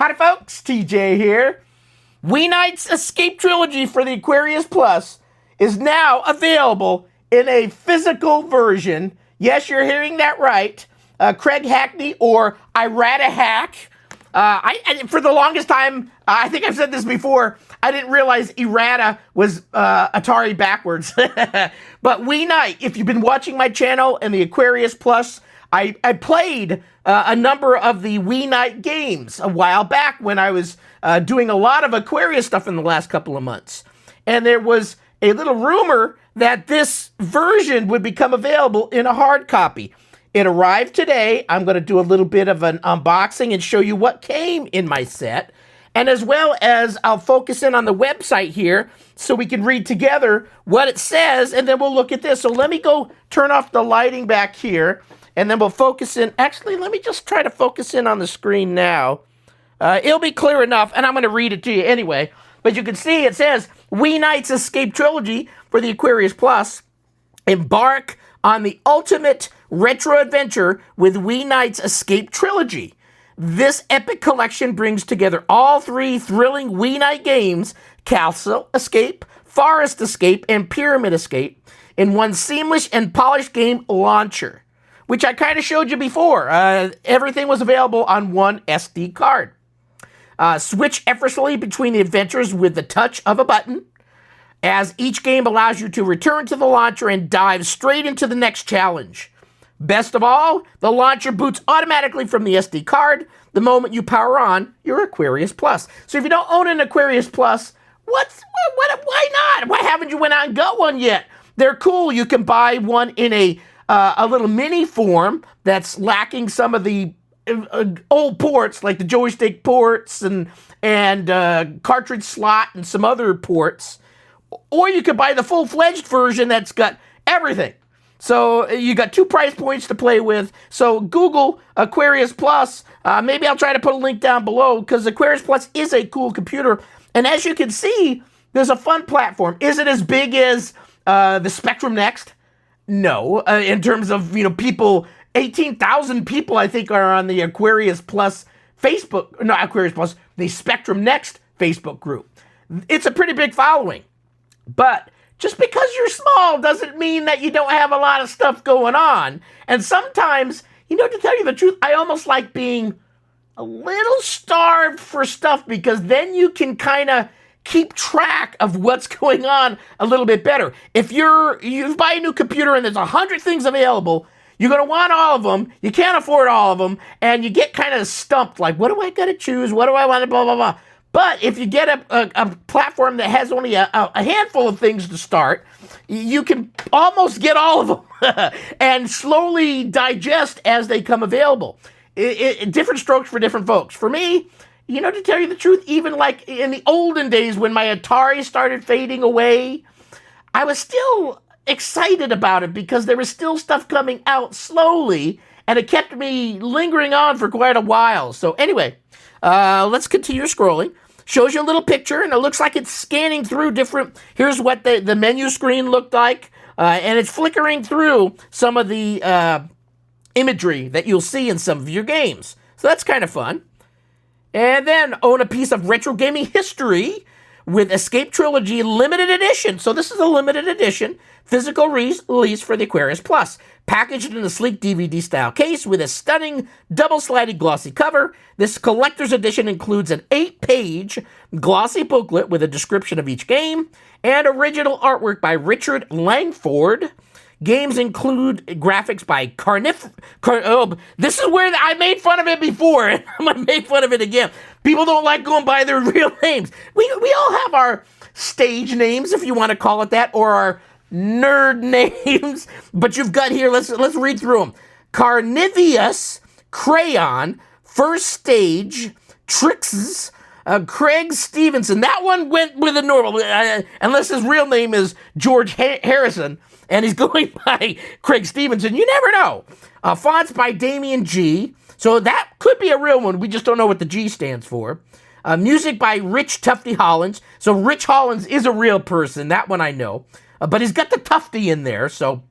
Howdy folks, TJ here. Weeknight's Escape Trilogy for the Aquarius Plus is now available in a physical version. Yes, you're hearing that right. Craig Hackney or Irata Hack. I for the longest time, I think I've said this before, I didn't realize errata was Atari backwards. But Weeknight, if you've been watching my channel and the Aquarius Plus, I played a number of the Weeknight games a while back when I was doing a lot of Aquarius stuff in the last couple of months. And there was a little rumor that this version would become available in a hard copy. It arrived today. I'm going to do a little bit of an unboxing and show you what came in my set. And as well as I'll focus in on the website here so we can read together what it says, and then we'll look at this. So let me go turn off the lighting back here, and then we'll focus in. Actually, let me just try to focus in on the screen now. It'll be clear enough, and I'm going to read it to you anyway. But you can see it says, Weeknight's Escape Trilogy for the Aquarius Plus. Embark on the ultimate retro adventure with Weeknight's Escape Trilogy. This epic collection brings together all three thrilling Weeknight games, Castle Escape, Forest Escape, and Pyramid Escape, in one seamless and polished game launcher, which I kind of showed you before. Everything was available on one SD card. Switch effortlessly between the adventures with the touch of a button, as each game allows you to return to the launcher and dive straight into the next challenge. Best of all, the launcher boots automatically from the SD card the moment you power on your Aquarius Plus. So if you don't own an Aquarius Plus, why not? Why haven't you went out and got one yet? They're cool. You can buy one in a little mini form that's lacking some of the old ports, like the joystick ports and cartridge slot and some other ports. Or you could buy the full-fledged version that's got everything. So you got two price points to play with. So Google Aquarius Plus. Maybe I'll try to put a link down below because Aquarius Plus is a cool computer. And as you can see, there's a fun platform. Is it as big as the Spectrum Next? No. In terms of, people, 18,000 people I think are on the Aquarius Plus Facebook. No, Aquarius Plus, the Spectrum Next Facebook group. It's a pretty big following. But just because you're small doesn't mean that you don't have a lot of stuff going on. And sometimes, to tell you the truth, I almost like being a little starved for stuff because then you can kind of keep track of what's going on a little bit better. If you buy a new computer and there's 100 things available, you're going to want all of them. You can't afford all of them. And you get kind of stumped, like, what do I got to choose? What do I want to blah, blah, blah. But if you get a platform that has only a handful of things to start, you can almost get all of them and slowly digest as they come available. Different strokes for different folks. For me, to tell you the truth, even like in the olden days when my Atari started fading away, I was still excited about it because there was still stuff coming out slowly, and it kept me lingering on for quite a while. So anyway, let's continue scrolling. Shows you a little picture, and it looks like it's scanning through different. Here's what the menu screen looked like, and it's flickering through some of the imagery that you'll see in some of your games. So that's kind of fun. And then own a piece of retro gaming history with Escape Trilogy Limited Edition. So this is a limited edition physical release for the Aquarius Plus, packaged in a sleek DVD-style case with a stunning double-sided glossy cover. This collector's edition includes an 8-page glossy booklet with a description of each game and original artwork by Richard Langford. Games include graphics by this is where I made fun of it before, and I'm going to make fun of it again. People don't like going by their real names. We all have our stage names, if you want to call it that, or our nerd names. But you've got here, let's read through them. Carnivius, Crayon, First Stage, Trixes, Craig Stevenson. That one went with a normal, unless his real name is George Harrison, and he's going by Craig Stevenson. You never know. Fonts by Damien G. So that could be a real one. We just don't know what the G stands for. Music by Rich Tufty Hollins. So Rich Hollins is a real person. That one I know. But he's got the Tufty in there. So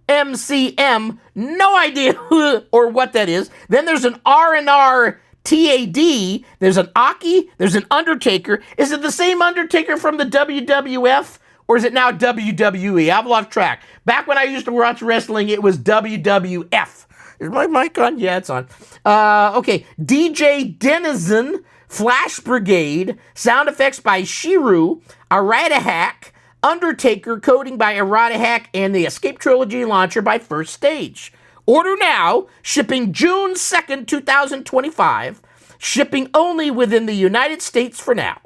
MMCM, no idea who or what that is. Then there's an R&R TAD, there's an Aki, there's an Undertaker. Is it the same Undertaker from the WWF, or is it now WWE? I've lost track. Back when I used to watch wrestling, it was WWF. Is my mic on? Yeah, it's on. Okay, DJ Denizen, Flash Brigade, sound effects by Shiru, Errata Hack, Undertaker, coding by Errata Hack, and the Escape Trilogy launcher by First Stage. Order now, shipping June 2nd, 2025, shipping only within the United States for now.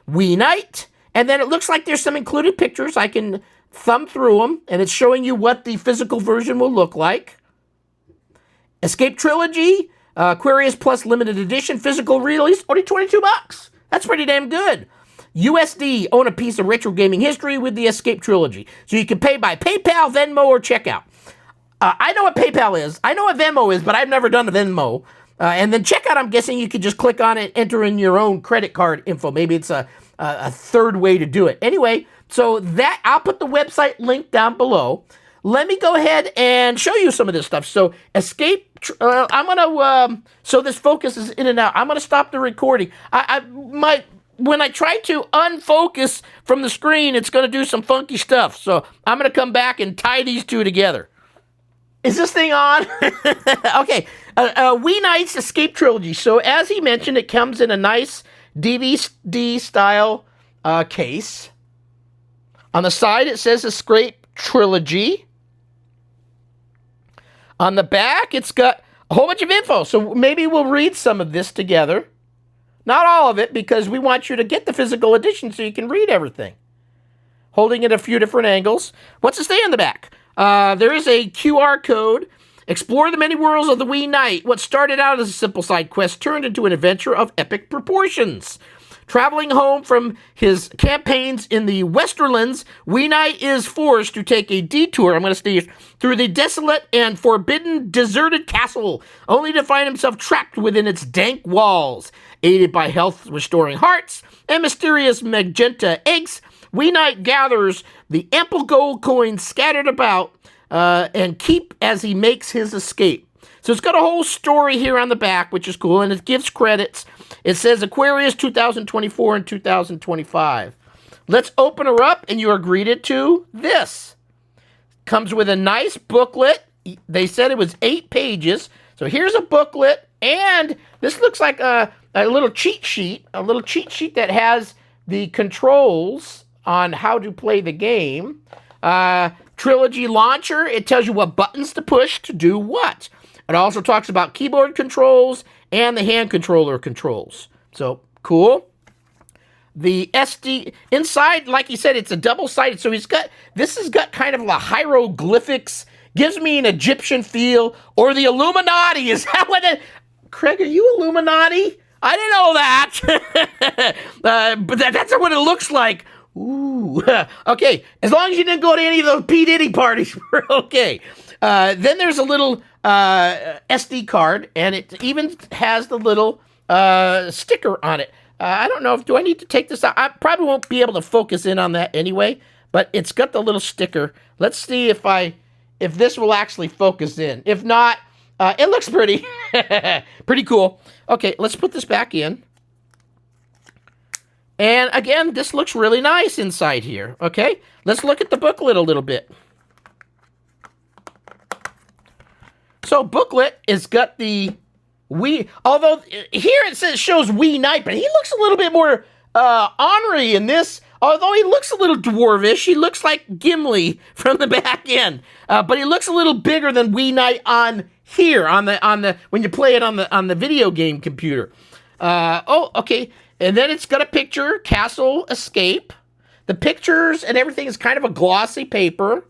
Wii Night, and then it looks like there's some included pictures. I can thumb through them, and it's showing you what the physical version will look like. Escape Trilogy, Aquarius Plus Limited Edition, physical release, only $22. That's pretty damn good. USD, own a piece of retro gaming history with the Escape Trilogy. So you can pay by PayPal, Venmo, or checkout. I know what PayPal is. I know what Venmo is, but I've never done a Venmo. And then checkout, I'm guessing you could just click on it, enter in your own credit card info. Maybe it's a third way to do it. Anyway, so that I'll put the website link down below. Let me go ahead and show you some of this stuff. So Escape, I'm going to, so this focus is in and out. I'm going to stop the recording. When I try to unfocus from the screen, it's going to do some funky stuff. So I'm going to come back and tie these two together. Is this thing on? Okay. Wii Night's Escape Trilogy. So as he mentioned, it comes in a nice DVD-style case. On the side, it says Escape Trilogy. On the back, it's got a whole bunch of info. So maybe we'll read some of this together. Not all of it, because we want you to get the physical edition so you can read everything. Holding it a few different angles. What's to say on the back? There is a QR code. Explore the many worlds of the Wii Night. What started out as a simple side quest turned into an adventure of epic proportions. Traveling home from his campaigns in the Westerlands, Wii Night is forced to take a detour, I'm going to stay through the desolate and forbidden deserted castle, only to find himself trapped within its dank walls. Aided by health-restoring hearts and mysterious magenta eggs, Wii Night gathers the ample gold coins scattered about and keep as he makes his escape. So it's got a whole story here on the back, which is cool, and it gives credits. It says Aquarius 2024 and 2025. Let's open her up, and you are greeted to this. Comes with a nice booklet. They said it was 8 pages. So here's a booklet, and this looks like a little cheat sheet, that has the controls on how to play the game. Trilogy launcher, it tells you what buttons to push to do what. It also talks about keyboard controls and the hand controller controls. So, cool. The SD, inside, like he said, it's a double-sided, so this has got kind of a hieroglyphics, gives me an Egyptian feel, or the Illuminati. Is that what it, Craig, are you Illuminati? I didn't know that. But that's what it looks like. Ooh. Okay, as long as you didn't go to any of those P. Diddy parties, we're okay. Then there's a little SD card, and it even has the little sticker on it. I don't know do I need to take this out? I probably won't be able to focus in on that anyway, but it's got the little sticker. Let's see if this will actually focus in. If not, it looks pretty cool. Okay, let's put this back in. And again, this looks really nice inside here. Okay, let's look at the booklet a little bit. So booklet has got the Wii, although here it shows Wii Night, but he looks a little bit more ornery in this. Although he looks a little dwarvish, he looks like Gimli from the back end. But he looks a little bigger than Wii Night on here on the when you play it on the video game computer. Okay. And then it's got a picture, Castle Escape. The pictures and everything is kind of a glossy paper.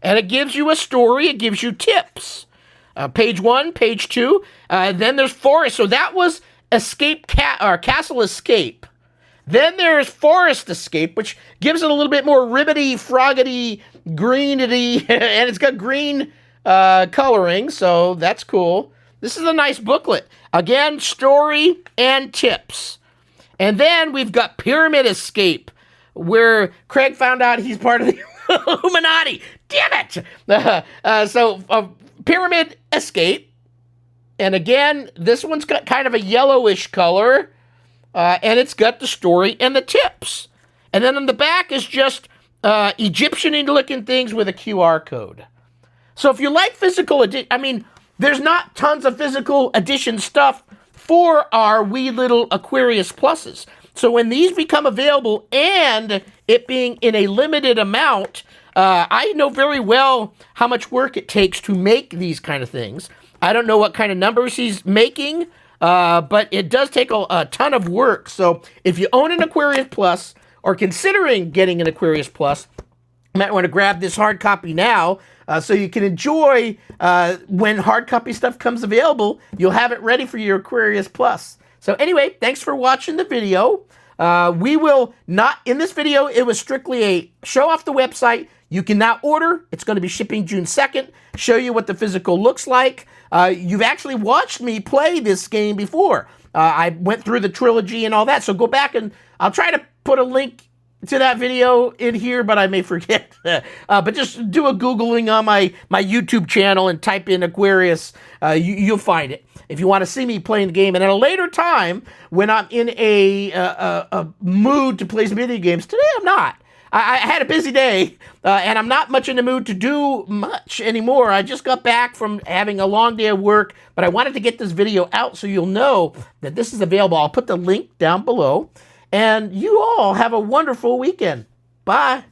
And it gives you a story. It gives you tips. Page 1, page 2. Then there's Forest. So that was Castle Escape. Then there's Forest Escape, which gives it a little bit more ribbity, froggity, greenity. And it's got green coloring. So that's cool. This is a nice booklet. Again, story and tips. And then we've got Pyramid Escape, where Craig found out he's part of the Illuminati. Damn it! Pyramid Escape. And again, this one's got kind of a yellowish color. And it's got the story and the tips. And then on the back is just Egyptian-y looking things with a QR code. So if you like physical edition, I mean, there's not tons of physical edition stuff for our wee little Aquarius Pluses. So when these become available, and it being in a limited amount, I know very well how much work it takes to make these kind of things. I don't know what kind of numbers he's making, but it does take a ton of work. So if you own an Aquarius Plus or considering getting an Aquarius Plus, you might want to grab this hard copy now so you can enjoy when hard copy stuff comes available. You'll have it ready for your Aquarius Plus. So anyway, thanks for watching the video. We will not, in this video, it was strictly a show off the website. You can now order. It's going to be shipping June 2nd. Show you what the physical looks like. You've actually watched me play this game before. I went through the trilogy and all that. So go back and I'll try to put a link to that video in here, but I may forget. But just do a Googling on my YouTube channel and type in Aquarius. You'll find it if you want to see me playing the game. And at a later time, when I'm in a mood to play some video games, today I'm not. I had a busy day, and I'm not much in the mood to do much anymore. I just got back from having a long day of work, but I wanted to get this video out so you'll know that this is available. I'll put the link down below. And you all have a wonderful weekend. Bye.